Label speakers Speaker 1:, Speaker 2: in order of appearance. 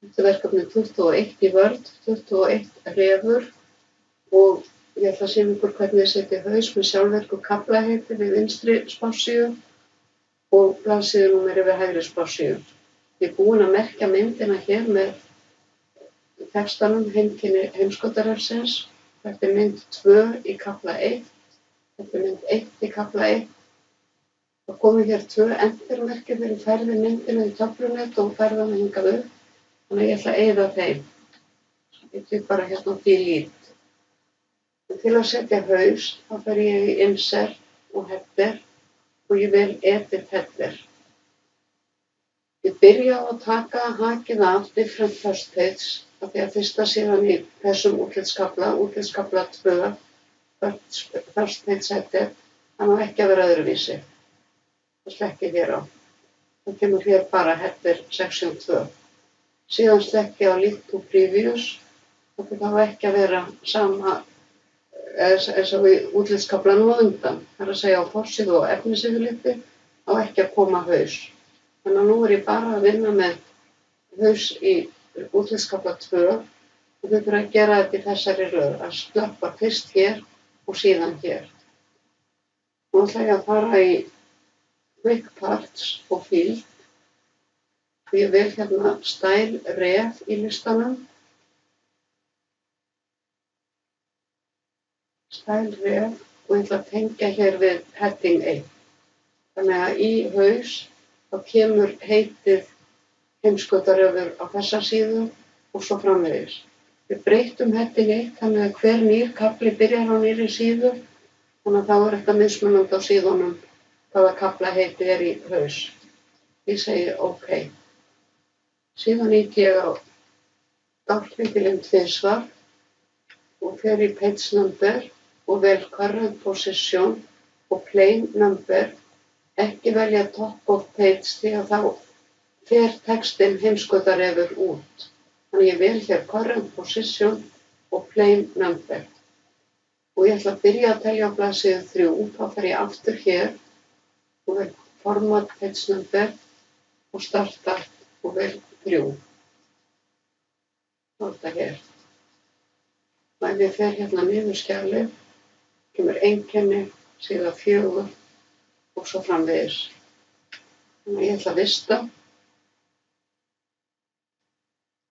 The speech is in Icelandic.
Speaker 1: Þetta er verkefni 21 í Word, 21 refur og ég ætla að sýna ykkur hvernig ég setja haus með sjálfvirku kaflaheiti við vinstri spássíðu og blaðsíðunúmeri við hægri spássíðu. Ég er búin að merkja myndina hér með textanum heimkynni heimskautarefsins. Þetta er mynd 2 í kafla 1, þetta er mynd 1 í kafla 1. Það komu hér 2 entermerki fyrir færði myndina í töflunet og færðana hingað upp, þannig að ég ætla að eyða þeim. Ég tek bara hérna á delete. Til að setja haus, þá fer ég í insert og header og ég vil edit header. Ég byrja á að taka hakið af different first page af því að fyrsta síðan í þessum útlitskafla 2, first page header, hann á ekki að vera öðruvísi. Það slekk ég hér á. Það kemur hér bara header section 2. Síðan slekk ég á link to previous og það á ekki að vera sama eins og í útlitskaflanum á undan. Það er að segja á forsíðu og efnisyfirliti á ekki að koma haus. Þannig að nú er ég bara að vinna með haus í útlitskafla 2 og við þurfum að gera þetta í þessari röð, að slökkva fyrst hér og síðan hér. Nú ætla ég að fara í quick parts og field og ég vil hérna style ref í listanum. Style ref og ég ætla að tengja hér við heading 1. Þannig að í haus þá kemur heitið heimskautarefur á þessa síðu og svo framvegis. Við breytum heading 1 þannig að hver nýr kafli byrjar á nýrri síðu, þannig að þá er þetta mismunandi á síðunum hvaða kafla heiti er í haus. Ég segi OK. Síðan ýti ég á dálklykkilinn tvisvar og fer í page number og vel current position og plain number. Ekki velja top of page því að þá fer textinn heimskautarefur út. Þannig ég vel hér current position og plain number. Og ég ætla að byrja að telja á blaðsíðu 3. Þá fer ég aftur hér og vel format page number og starta og vel 3. Þá er þetta hér. Og ef ég fer hérna niður skjalið, kemur einkenni, síða 4 og svo framvegis. Þannig að ég ætla að vista.